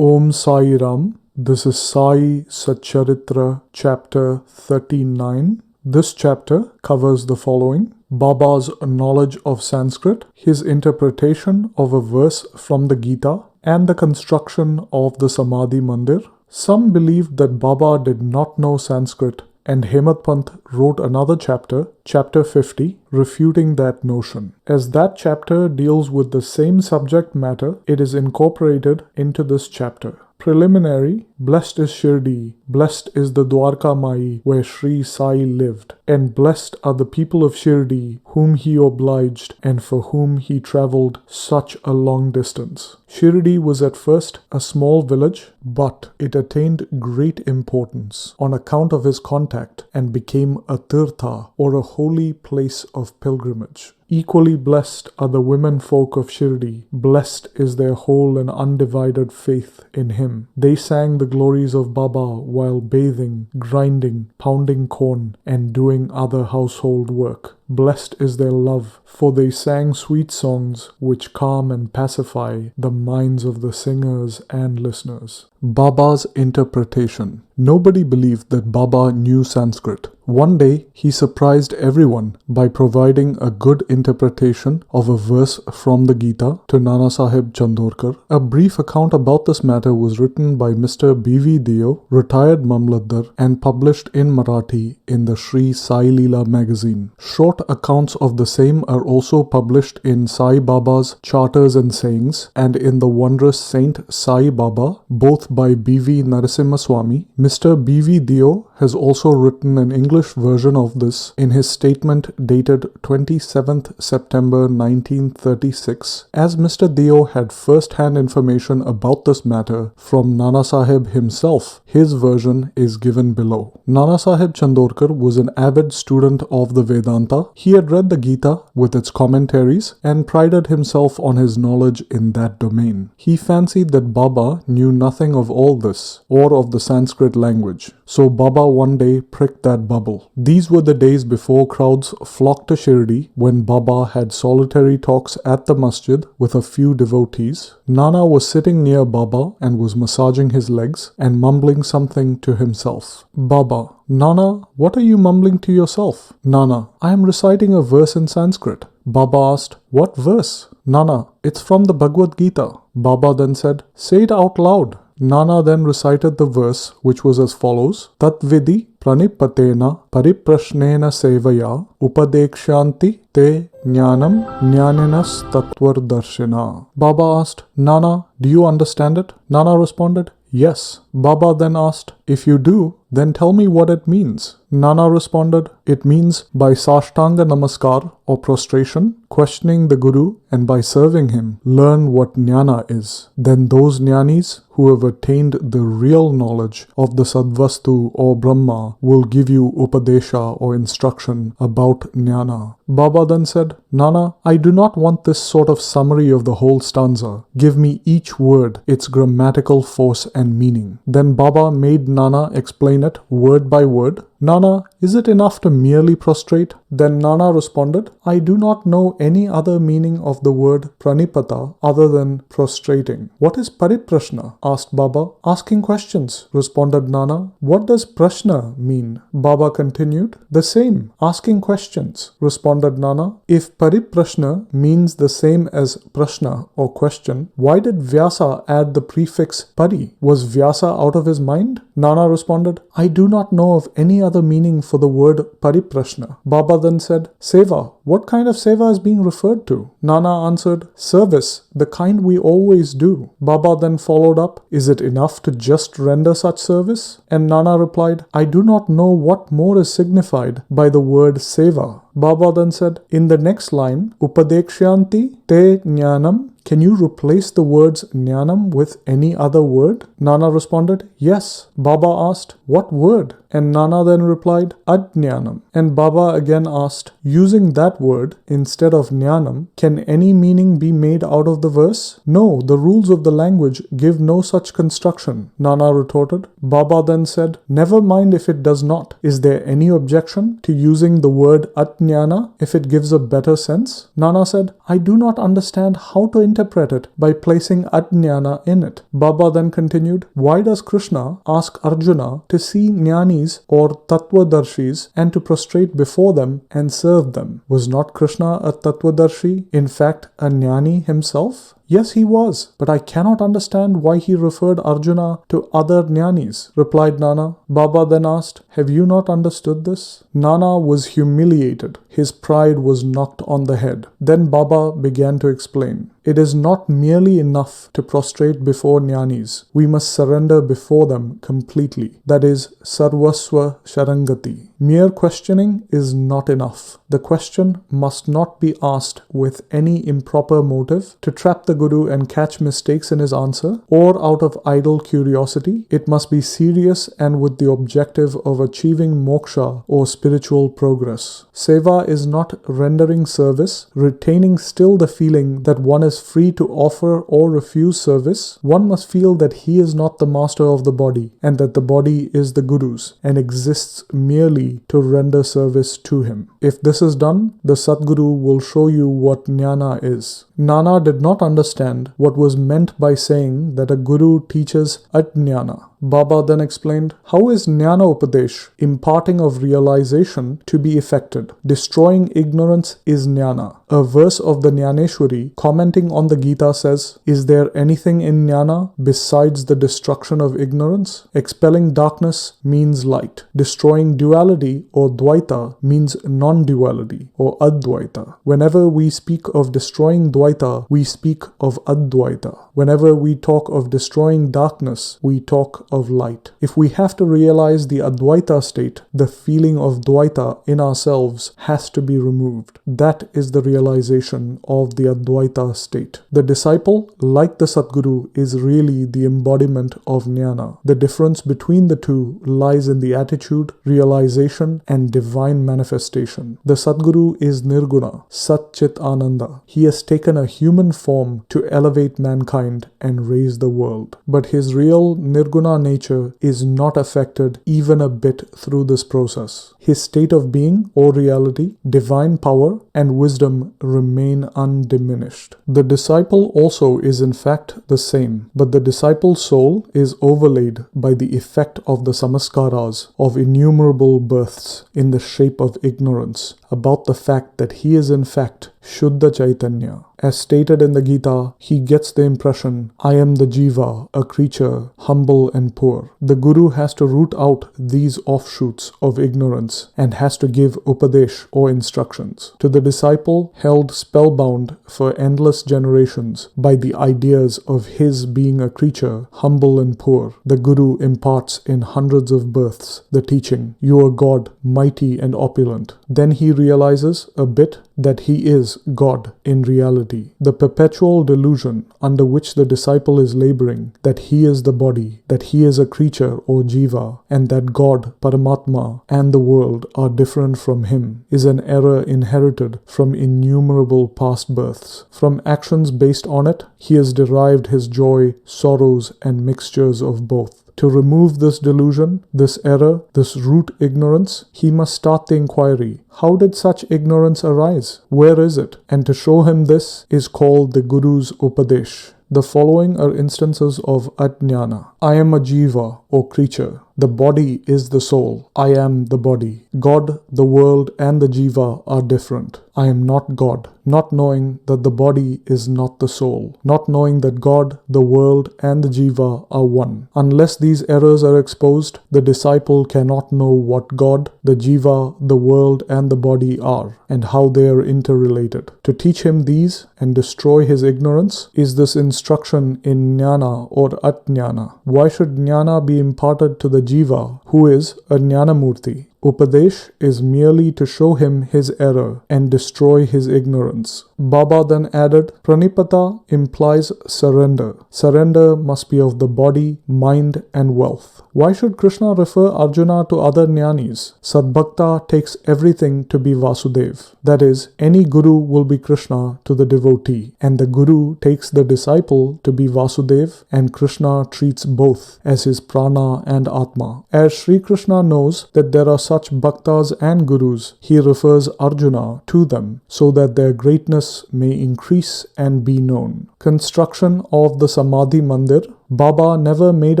Om Sai Ram. This is Sai Satcharitra, chapter 39. This chapter covers the following: Baba's knowledge of Sanskrit, his interpretation of a verse from the Gita, and the construction of the Samadhi Mandir. Some believed that Baba did not know Sanskrit, and Hemadpant wrote another chapter, chapter 50, refuting that notion. As that chapter deals with the same subject matter, it is incorporated into this chapter. Preliminary: Blessed is Shirdi, blessed is the Dwarka Mai where Shri Sai lived, and blessed are the people of Shirdi whom he obliged and for whom he travelled such a long distance. Shirdi was at first a small village, but it attained great importance on account of his contact and became a tirtha, or a holy place of pilgrimage. Equally blessed are the women folk of Shirdi. Blessed is their whole and undivided faith in him. They sang the glories of Baba while bathing, grinding, pounding corn, and doing other household work. Blessed is their love, for they sang sweet songs which calm and pacify the minds of the singers and listeners. Baba's interpretation. Nobody believed that Baba knew Sanskrit. One day, he surprised everyone by providing a good interpretation of a verse from the Gita to Annasaheb Chandorkar. A brief account about this matter was written by Mr. B.V. Dio, retired Mamlatdar, and published in Marathi in the Shri Sai Leela magazine. Short accounts of the same are also published in Sai Baba's Charters and Sayings and in the wondrous Saint Sai Baba, both by B.V. Narasimha Swami. Mr. B.V. Dio has also written an English version of this in his statement dated 27th September 1936. As Mr. Dio had first-hand information about this matter from Annasaheb himself, his version is given below. Annasaheb Chandorkar was an avid student of the Vedanta. He had read the Gita with its commentaries and prided himself on his knowledge in that domain. He fancied that Baba knew nothing of all this, or of the Sanskrit language. So Baba one day pricked that bubble. These were the days before crowds flocked to Shirdi, when Baba had solitary talks at the masjid with a few devotees. Nana was sitting near Baba and was massaging his legs and mumbling something to himself. Baba: Nana, what are you mumbling to yourself? Nana: I am reciting a verse in Sanskrit. Baba asked, What verse? Nana: It's from the Bhagavad Gita. Baba then said, Say it out loud. Nana then recited the verse, which was as follows: Tat vidi pranipatena pariprashnena sevaya upadekshanti te jnanam jnaninas tatvar darshina. Baba asked, Nana, do you understand it? Nana responded, Yes. Baba then asked, If you do, then tell me what it means. Nana responded, It means by Sashtanga Namaskar or prostration, questioning the Guru, and by serving him, learn what jnana is. Then those jnanis who have attained the real knowledge of the Sadvastu or Brahma will give you upadesha or instruction about jnana. Baba then said, Nana, I do not want this sort of summary of the whole stanza. Give me each word, its grammatical force and meaning. Then Baba made Nana explain it word by word. Nana, is it enough to merely prostrate? Then Nana responded, I do not know any other meaning of the word pranipata other than prostrating. What is pariprashna? Asked Baba. Asking questions, responded Nana. What does prashna mean? Baba continued. The same, asking questions, responded Nana. If pariprashna means the same as prashna or question, why did Vyasa add the prefix pari? Was Vyasa out of his mind? Nana responded, I do not know of any other meaning for the word pariprashna. Baba then said, Seva, what kind of seva is being referred to? Nana answered, Service, the kind we always do. Baba then followed up, Is it enough to just render such service? And Nana replied, I do not know what more is signified by the word seva. Baba then said, in the next line, Upadekshanti te jnanam, can you replace the words jnanam with any other word? Nana responded, yes. Baba asked, what word? And Nana then replied, ajnanam. And Baba again asked, using that word instead of jnanam, can any meaning be made out of the verse? No, the rules of the language give no such construction, Nana retorted. Baba then said, never mind if it does not. Is there any objection to using the word ajnanam jnana if it gives a better sense? Nana said, I do not understand how to interpret it by placing ajnana in it. Baba then continued, why does Krishna ask Arjuna to see jnanis or tattvadarshis and to prostrate before them and serve them? Was not Krishna a tattvadarshi, in fact a jnani himself? Yes, he was, but I cannot understand why he referred Arjuna to other jnanis, replied Nana. Baba then asked, have you not understood this? Nana was humiliated. His pride was knocked on the head. Then Baba began to explain. It is not merely enough to prostrate before jnanis. We must surrender before them completely. That is, sarvasva sharangati. Mere questioning is not enough. The question must not be asked with any improper motive to trap the Guru and catch mistakes in his answer, or out of idle curiosity. It must be serious and with the objective of achieving moksha or spiritual progress. Seva is not rendering service, retaining still the feeling that one is free to offer or refuse service. One must feel that he is not the master of the body and that the body is the Guru's and exists merely to render service to him. If this is done, the Sadguru will show you what jnana is. Nana did not understand what was meant by saying that a Guru teaches ajnana. Baba then explained, how is jnana upadesh, imparting of realization, to be effected? Destroying ignorance is jnana. A verse of the Jnaneshwari commenting on the Gita says, is there anything in jnana besides the destruction of ignorance? Expelling darkness means light. Destroying duality or dvaita means non-duality or advaita. Whenever we speak of destroying dvaita, we speak of advaita. Whenever we talk of destroying darkness, we talk of light. If we have to realize the Advaita state, the feeling of Dvaita in ourselves has to be removed. That is the realization of the Advaita state. The disciple, like the Sadguru, is really the embodiment of jnana. The difference between the two lies in the attitude, realization, and divine manifestation. The Sadguru is Nirguna, Sat Chit Ananda. He has taken a human form to elevate mankind and raise the world. But his real Nirguna nature is not affected even a bit through this process. His state of being or reality, divine power, and wisdom remain undiminished. The disciple also is in fact the same, but the disciple's soul is overlaid by the effect of the samaskaras of innumerable births in the shape of ignorance about the fact that he is in fact Shuddha Chaitanya. As stated in the Gita, he gets the impression, I am the jiva, a creature, humble and poor. The Guru has to root out these offshoots of ignorance and has to give upadesh or instructions to the disciple held spellbound for endless generations by the ideas of his being a creature, humble and poor. The Guru imparts in hundreds of births the teaching, you are God, mighty and opulent. Then he realizes a bit that he is God in reality. The perpetual delusion under which the disciple is laboring, that he is the body, that he is a creature or jiva, and that God, Paramatma, and the world are different from him, is an error inherited from innumerable past births. From actions based on it, he has derived his joy, sorrows, and mixtures of both. To remove this delusion, this error, this root ignorance, he must start the inquiry. How did such ignorance arise? Where is it? And to show him this is called the Guru's Upadesh. The following are instances of ajnana. I am a jiva or creature. The body is the soul. I am the body. God, the world, and the jiva are different. I am not God. Not knowing that the body is not the soul. Not knowing that God, the world, and the jiva are one. Unless these errors are exposed, the disciple cannot know what God, the jiva, the world, and the body are, and how they are interrelated. To teach him these and destroy his ignorance is this instruction in jnana or ajnana. Why should jnana be imparted to the jiva, who is a jnanamurti? Upadesh is merely to show him his error and destroy his ignorance. Baba then added, Pranipata implies surrender. Surrender must be of the body, mind and wealth. Why should Krishna refer Arjuna to other jnanis? Sadbhakta takes everything to be Vasudev. That is, any guru will be Krishna to the devotee, and the guru takes the disciple to be Vasudev, and Krishna treats both as his prana and atma. As Sri Krishna knows that there are such bhaktas and gurus, he refers Arjuna to them so that their greatness may increase and be known. Construction of the Samadhi Mandir. Baba never made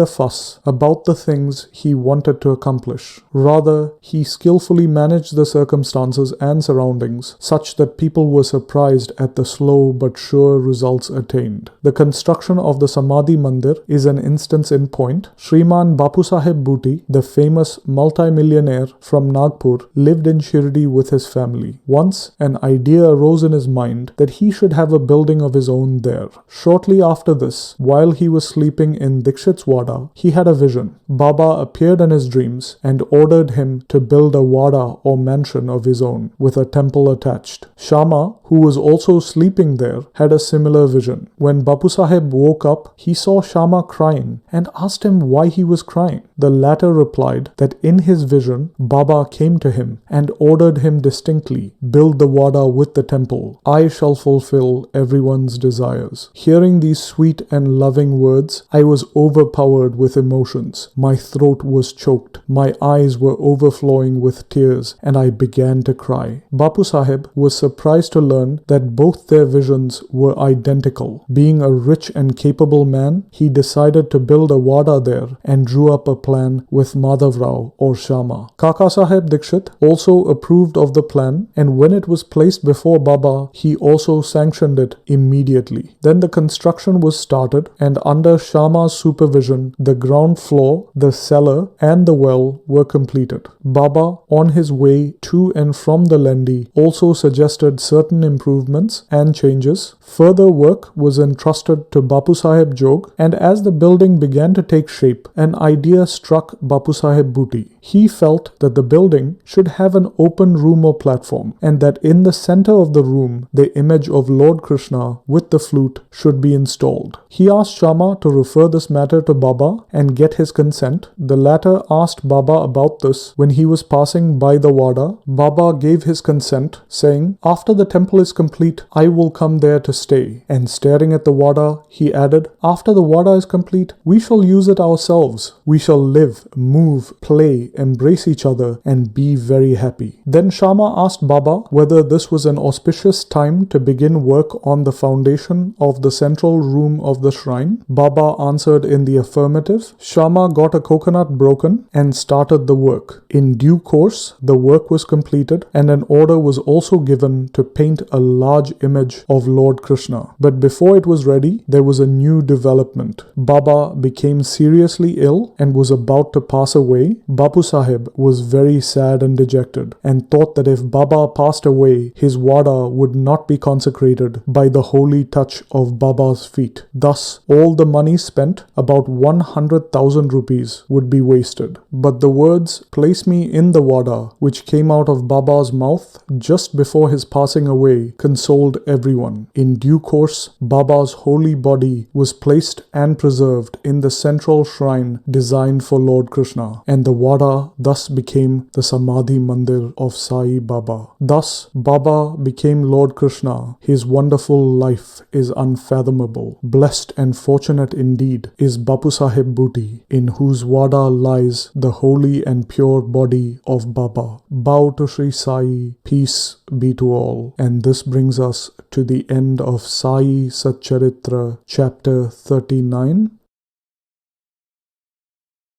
a fuss about the things he wanted to accomplish. Rather, he skillfully managed the circumstances and surroundings such that people were surprised at the slow but sure results attained. The construction of the Samadhi Mandir is an instance in point. Shriman Bapusaheb Bhuti, the famous multimillionaire from Nagpur, lived in Shirdi with his family. Once, an idea arose in his mind that he should have a building of his own there. Shortly after this, while he was sleeping in Dikshit's Wada, he had a vision. Baba appeared in his dreams and ordered him to build a Wada or mansion of his own with a temple attached. Shama, who was also sleeping there, had a similar vision. When Bapusaheb woke up, he saw Shama crying and asked him why he was crying. The latter replied that in his vision, Baba came to him and ordered him distinctly, build the Wada with the temple. I shall fulfill everyone's desires. Hearing these sweet and loving words, I was overpowered with emotions. My throat was choked. My eyes were overflowing with tears, and I began to cry. Bapusaheb was surprised to learn that both their visions were identical. Being a rich and capable man, he decided to build a Wada there and drew up a plan with Madhavrao or Shama. Kakasaheb Dikshit also approved of the plan, and when it was placed before Baba, he also sanctioned it immediately. Then the construction was started, and under Shama's supervision, the ground floor, the cellar, and the well were completed. Baba, on his way to and from the Lendi, also suggested certain improvements and changes. Further work was entrusted to Bapusaheb Jog, and as the building began to take shape, an idea struck Bapusaheb Bhuti. He felt that the building should have an open room or platform, and that in the center of the room, the image of Lord Krishna with the flute should be installed. He asked Shama to refer this matter to Baba and get his consent. The latter asked Baba about this when he was passing by the Wada. Baba gave his consent, saying, after the temple is complete, I will come there to stay. And staring at the Wada, he added, after the Wada is complete, we shall use it ourselves. We shall live, move, play, embrace each other, and be very happy. Then Shama asked Baba whether this was an auspicious time to begin work on the foundation of the central room of the shrine. Baba answered in the affirmative. Shama got a coconut broken and started the work. In due course, the work was completed, and an order was also given to paint a large image of Lord Krishna. But before it was ready, there was a new development. Baba became seriously ill and was about to pass away. Bapusaheb was very sad and dejected, and thought that if Baba passed away, his Wada would not be consecrated by the holy touch of Baba's feet. Thus, all the money spent, about 100,000 rupees, would be wasted. But the words, place me in the Wada, which came out of Baba's mouth just before his passing away, consoled everyone. In due course, Baba's holy body was placed and preserved in the central shrine designed for Lord Krishna, and the Wada thus became the Samadhi Mandir of Sai Baba. Thus, Baba became Lord Krishna. His wonderful life is unfathomable. Blessed and fortunate indeed is Bapusaheb Bhuti, in whose Wada lies the holy and pure body of Baba. Bow to Shri Sai, peace be to all. And this brings us to the end of Sai Satcharitra, chapter 39.